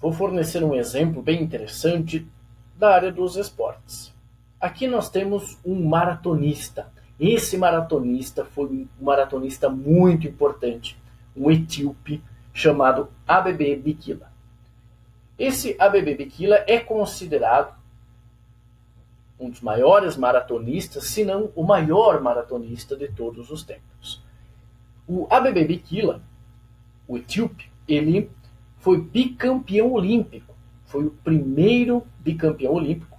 vou fornecer um exemplo bem interessante da área dos esportes. Aqui nós temos um maratonista. Esse maratonista foi um maratonista muito importante, um etíope chamado Abebe Bikila. Esse Abebe Bikila é considerado um dos maiores maratonistas, se não o maior maratonista de todos os tempos. O Abebe Bikila, o etíope, ele foi bicampeão olímpico. Foi o primeiro bicampeão olímpico.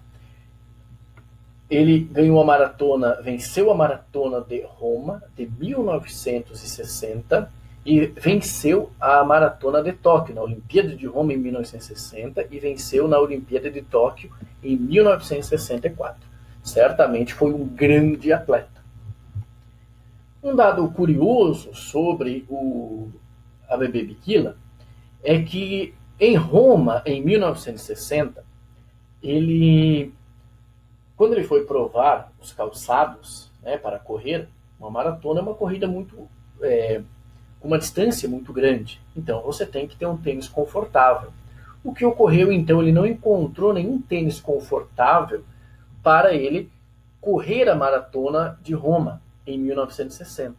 Ele ganhou a maratona, venceu a maratona de Roma de 1960 e venceu a maratona de Tóquio, na Olimpíada de Roma em 1960 e venceu na Olimpíada de Tóquio em 1964. Certamente foi um grande atleta. Um dado curioso sobre o Abebe Bikila é que em Roma, em 1960, quando ele foi provar os calçados, né, para correr uma maratona, é uma corrida uma distância muito grande. Então você tem que ter um tênis confortável. O que ocorreu então? Ele não encontrou nenhum tênis confortável para ele correr a maratona de Roma em 1960.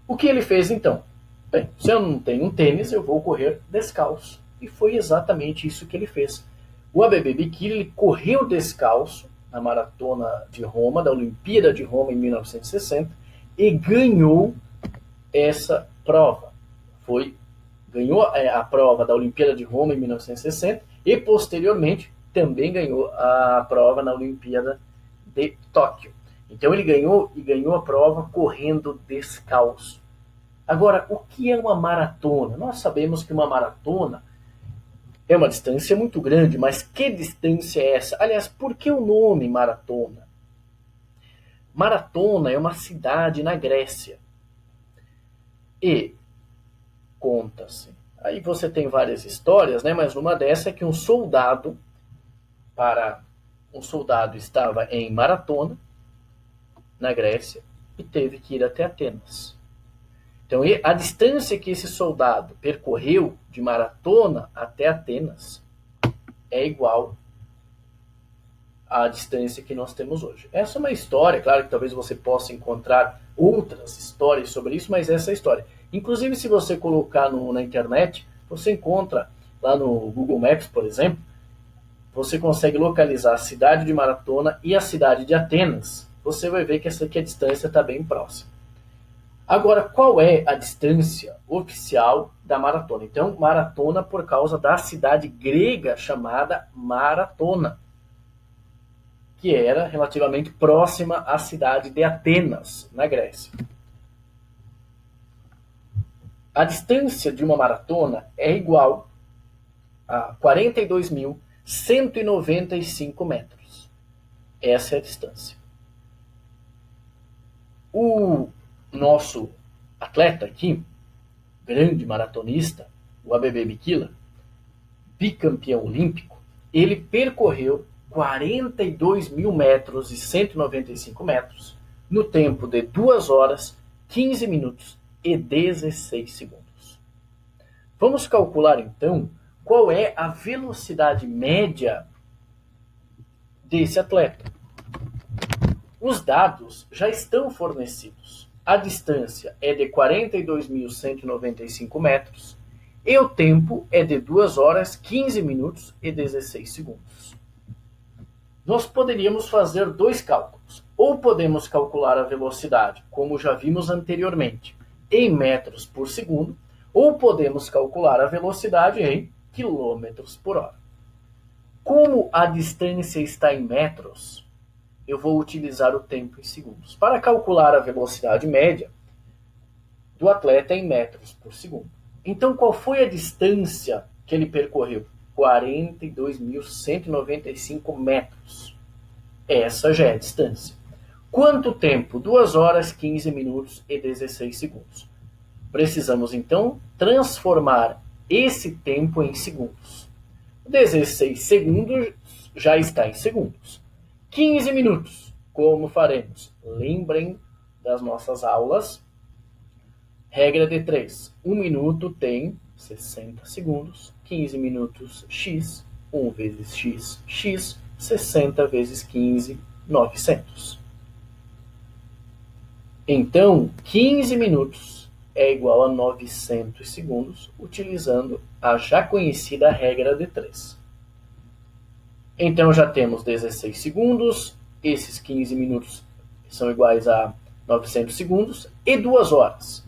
O que ele fez então? Bem, se eu não tenho um tênis, eu vou correr descalço. E foi exatamente isso que ele fez. O Abebe Bikila correu descalço na maratona de Roma, da Olimpíada de Roma em 1960, e ganhou essa prova. Ganhou a prova da Olimpíada de Roma em 1960 e posteriormente também ganhou a prova na Olimpíada de Tóquio. Então ele ganhou a prova correndo descalço. Agora, o que é uma maratona? Nós sabemos que uma maratona é uma distância muito grande, mas que distância é essa? Aliás, por que o nome maratona? Maratona é uma cidade na Grécia. E conta-se. Aí você tem várias histórias, né? Mas uma dessa é que um soldado estava em Maratona, na Grécia, e teve que ir até Atenas. Então, a distância que esse soldado percorreu de Maratona até Atenas é igual à distância que nós temos hoje. Essa é uma história, claro que talvez você possa encontrar outras histórias sobre isso, mas essa é a história. Inclusive, se você colocar na internet, você encontra lá no Google Maps, por exemplo, você consegue localizar a cidade de Maratona e a cidade de Atenas. Você vai ver que a distância está bem próxima. Agora, qual é a distância oficial da maratona? Então, maratona por causa da cidade grega chamada Maratona, que era relativamente próxima à cidade de Atenas, na Grécia. A distância de uma maratona é igual a 42.195 metros. Essa é a distância. O nosso atleta aqui, grande maratonista, o Abebe Bikila, bicampeão olímpico, ele percorreu 42.000 metros e 195 metros no tempo de 2 horas, 15 minutos e 16 segundos. Vamos calcular então qual é a velocidade média desse atleta. Os dados já estão fornecidos. A distância é de 42.195 metros e o tempo é de 2 horas, 15 minutos e 16 segundos. Nós poderíamos fazer 2 cálculos. Ou podemos calcular a velocidade, como já vimos anteriormente, em metros por segundo, ou podemos calcular a velocidade em quilômetros por hora. Como a distância está em metros, eu vou utilizar o tempo em segundos. Para calcular a velocidade média do atleta em metros por segundo. Então, qual foi a distância que ele percorreu? 42.195 metros. Essa já é a distância. Quanto tempo? 2 horas, 15 minutos e 16 segundos. Precisamos, então, transformar esse tempo em segundos. 16 segundos já está em segundos. 15 minutos, como faremos? Lembrem das nossas aulas. Regra de 3. 1 minuto tem 60 segundos, 15 minutos x, 1 vezes x, x, 60 vezes 15, 900. Então, 15 minutos é igual a 900 segundos, utilizando a já conhecida regra de 3. Então, já temos 16 segundos, esses 15 minutos são iguais a 900 segundos, e 2 horas.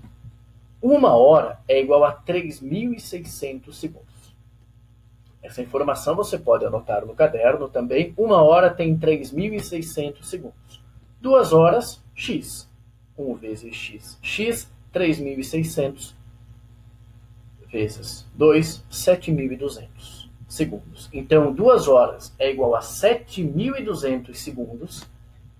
1 hora é igual a 3.600 segundos. Essa informação você pode anotar no caderno também. 1 hora tem 3.600 segundos. 2 horas, x. 1 vezes x, x, 3.600 vezes 2, 7.200 segundos. Então, 2 horas é igual a 7.200 segundos.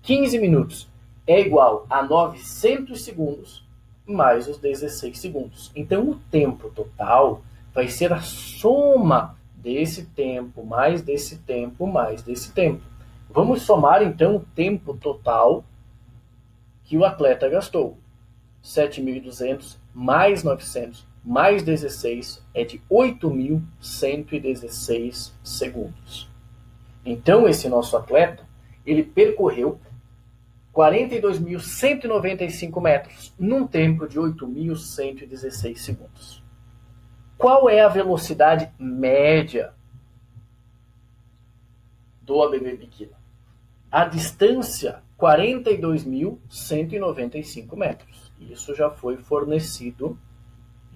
15 minutos é igual a 900 segundos, mais os 16 segundos. Então, o tempo total vai ser a soma desse tempo, mais desse tempo, mais desse tempo. Vamos somar, então, o tempo total que o atleta gastou. 7.200 mais 900 mais 16 é de 8.116 segundos. Então, esse nosso atleta, ele percorreu 42.195 metros num tempo de 8.116 segundos. Qual é a velocidade média do ABB Bikila? A distância, 42.195 metros. Isso já foi fornecido.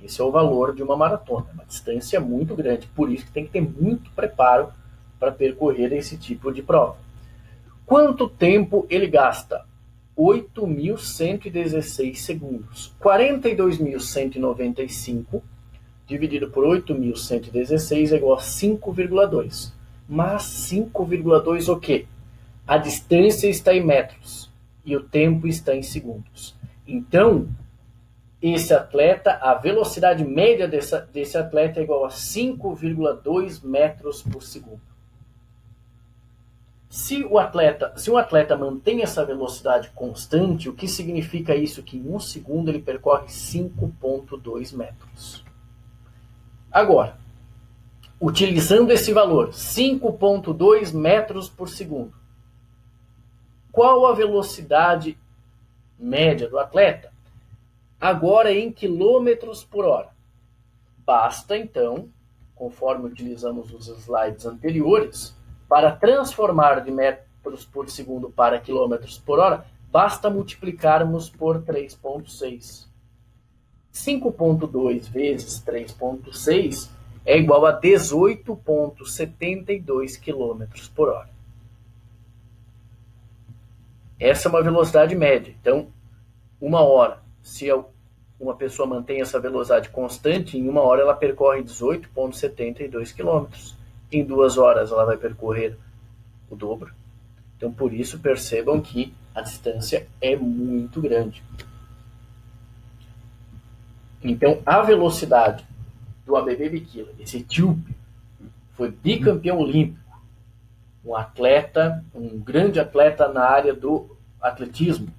Esse é o valor de uma maratona. É uma distância muito grande. Por isso que tem que ter muito preparo para percorrer esse tipo de prova. Quanto tempo ele gasta? 8.116 segundos. 42.195 dividido por 8.116 é igual a 5,2. Mas 5,2 o quê? A distância está em metros e o tempo está em segundos. Então, esse atleta, a velocidade média desse atleta é igual a 5,2 metros por segundo. Se um atleta mantém essa velocidade constante, o que significa isso? Que em 1 segundo ele percorre 5,2 metros. Agora, utilizando esse valor, 5,2 metros por segundo, qual a velocidade média do atleta? Agora em quilômetros por hora. Basta, então, conforme utilizamos os slides anteriores, para transformar de metros por segundo para quilômetros por hora, basta multiplicarmos por 3,6. 5,2 vezes 3,6 é igual a 18,72 km por hora. Essa é uma velocidade média. Então, 1 hora, se uma pessoa mantém essa velocidade constante, em 1 hora ela percorre 18,72 km. Em 2 horas ela vai percorrer o dobro. Então, por isso, percebam que a distância é muito grande. Então, a velocidade do ABB Bikila, esse etíope, foi bicampeão olímpico, um grande atleta na área do atletismo.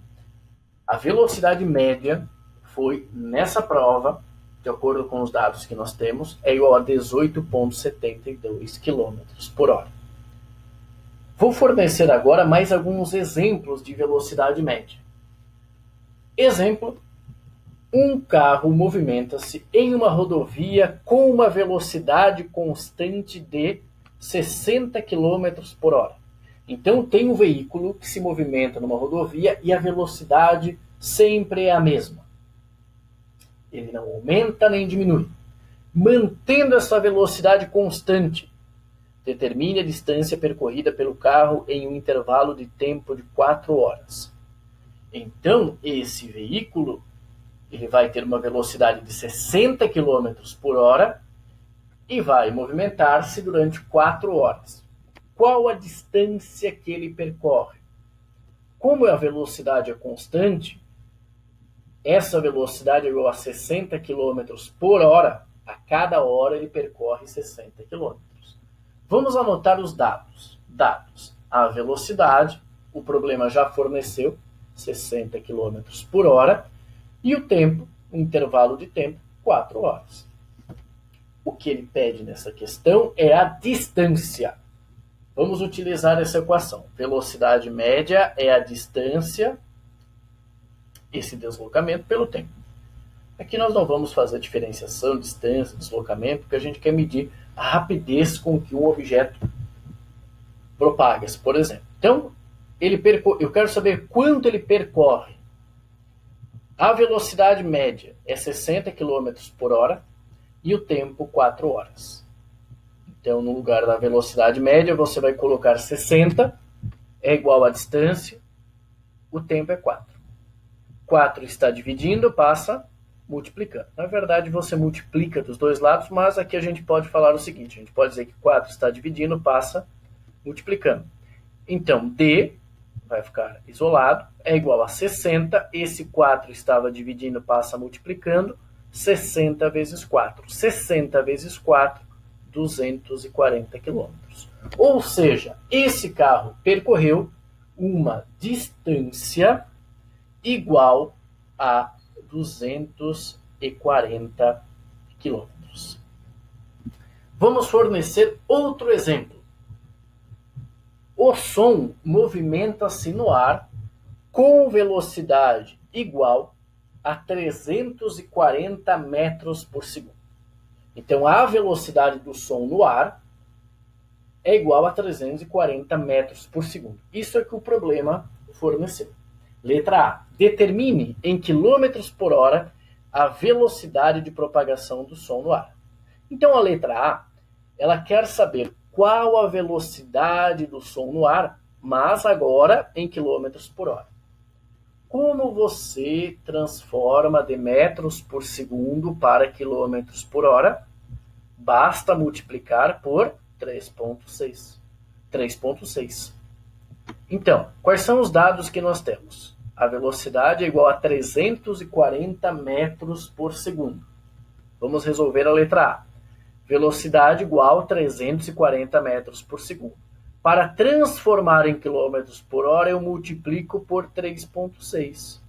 A velocidade média foi, nessa prova, de acordo com os dados que nós temos, é igual a 18,72 km por hora. Vou fornecer agora mais alguns exemplos de velocidade média. Exemplo: um carro movimenta-se em uma rodovia com uma velocidade constante de 60 km por hora. Então, tem um veículo que se movimenta numa rodovia e a velocidade sempre é a mesma. Ele não aumenta nem diminui. Mantendo essa velocidade constante, determine a distância percorrida pelo carro em um intervalo de tempo de 4 horas. Então, esse veículo ele vai ter uma velocidade de 60 km por hora e vai movimentar-se durante 4 horas. Qual a distância que ele percorre? Como a velocidade é constante, essa velocidade é igual a 60 km por hora. A cada hora ele percorre 60 km. Vamos anotar os dados. A velocidade, o problema já forneceu, 60 km por hora. E o tempo, o intervalo de tempo, 4 horas. o que ele pede nessa questão é a distância. Vamos utilizar essa equação. Velocidade média é a distância, esse deslocamento, pelo tempo. Aqui nós não vamos fazer diferenciação, distância, deslocamento, porque a gente quer medir a rapidez com que um objeto propaga-se, por exemplo. Então, eu quero saber quanto ele percorre. A velocidade média é 60 km por hora e o tempo 4 horas. Então, no lugar da velocidade média, você vai colocar 60, é igual à distância, o tempo é 4. 4 está dividindo, passa multiplicando. Na verdade, você multiplica dos dois lados, mas aqui a gente pode falar o seguinte, a gente pode dizer que 4 está dividindo, passa multiplicando. Então, D vai ficar isolado, é igual a 60, esse 4 estava dividindo, passa multiplicando, 60 vezes 4. 60 vezes 4, 240 quilômetros. Ou seja, esse carro percorreu uma distância igual a 240 quilômetros. Vamos fornecer outro exemplo. O som movimenta-se no ar com velocidade igual a 340 metros por segundo. Então, a velocidade do som no ar é igual a 340 metros por segundo. Isso é que o problema forneceu. Letra A. Determine em quilômetros por hora a velocidade de propagação do som no ar. Então, a letra A, ela quer saber qual a velocidade do som no ar, mas agora em quilômetros por hora. Como você transforma de metros por segundo para quilômetros por hora? Basta multiplicar por 3,6. 3,6. Então, quais são os dados que nós temos? A velocidade é igual a 340 metros por segundo. Vamos resolver a letra A. Velocidade igual a 340 metros por segundo. Para transformar em quilômetros por hora, eu multiplico por 3,6.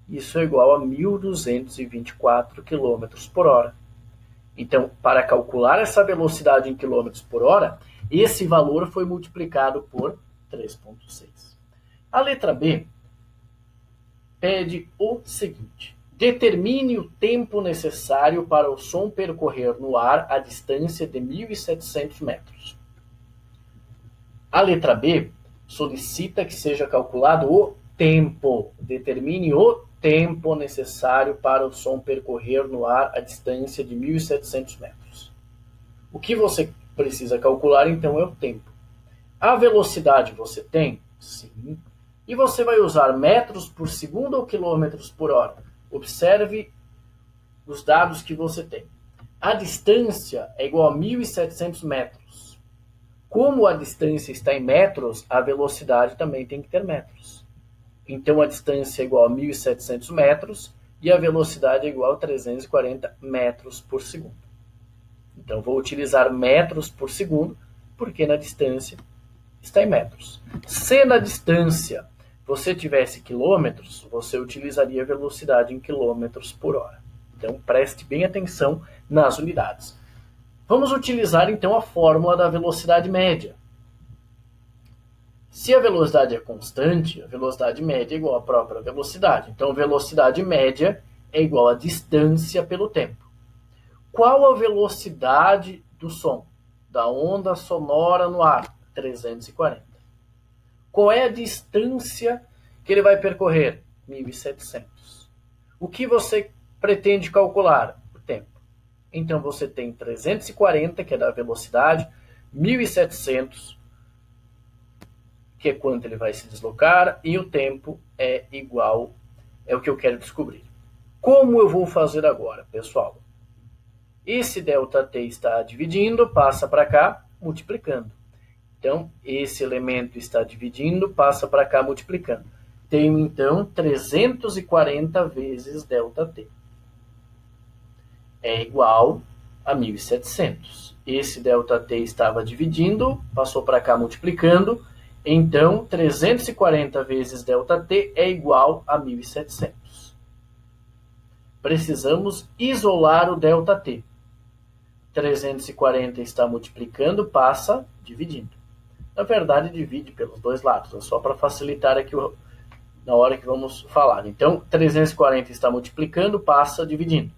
Isso é igual a 1.224 quilômetros por hora. Então, para calcular essa velocidade em quilômetros por hora, esse valor foi multiplicado por 3,6. A letra B pede o seguinte: determine o tempo necessário para o som percorrer no ar a distância de 1.700 metros. A letra B solicita que seja calculado o tempo. Determine o tempo necessário para o som percorrer no ar a distância de 1.700 metros. O que você precisa calcular, então, é o tempo. A velocidade você tem? Sim. E você vai usar metros por segundo ou quilômetros por hora? Observe os dados que você tem. A distância é igual a 1.700 metros. Como a distância está em metros, a velocidade também tem que ter metros. Então, a distância é igual a 1.700 metros e a velocidade é igual a 340 metros por segundo. Então, vou utilizar metros por segundo, porque na distância está em metros. Se na distância você tivesse quilômetros, você utilizaria a velocidade em quilômetros por hora. Então, preste bem atenção nas unidades. Vamos utilizar, então, a fórmula da velocidade média. Se a velocidade é constante, a velocidade média é igual à própria velocidade. Então, velocidade média é igual à distância pelo tempo. Qual a velocidade do som, da onda sonora no ar? 340. Qual é a distância que ele vai percorrer? 1.700. O que você pretende calcular? O tempo. Então, você tem 340, que é da velocidade, 1.700, que é quanto ele vai se deslocar, e o tempo é igual, é o que eu quero descobrir. Como eu vou fazer agora, pessoal? Esse ΔT está dividindo, passa para cá, multiplicando. Então, esse elemento está dividindo, passa para cá, multiplicando. Tenho, então, 340 vezes ΔT. É igual a 1.700. Esse ΔT estava dividindo, passou para cá, multiplicando. Então, 340 vezes ΔT é igual a 1.700. Precisamos isolar o ΔT. 340 está multiplicando, passa dividindo. Na verdade, divide pelos dois lados, é só para facilitar aqui na hora que vamos falar. Então, 340 está multiplicando, passa dividindo.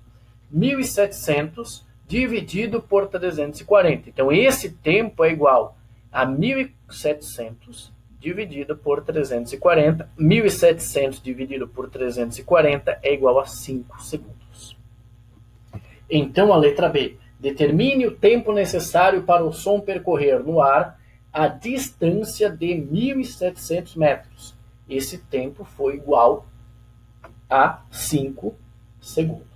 1.700 dividido por 340. Então, esse tempo é igual a 1.700 dividido por 340. 1.700 dividido por 340 é igual a 5 segundos. Então, a letra B. Determine o tempo necessário para o som percorrer no ar a distância de 1.700 metros. Esse tempo foi igual a 5 segundos.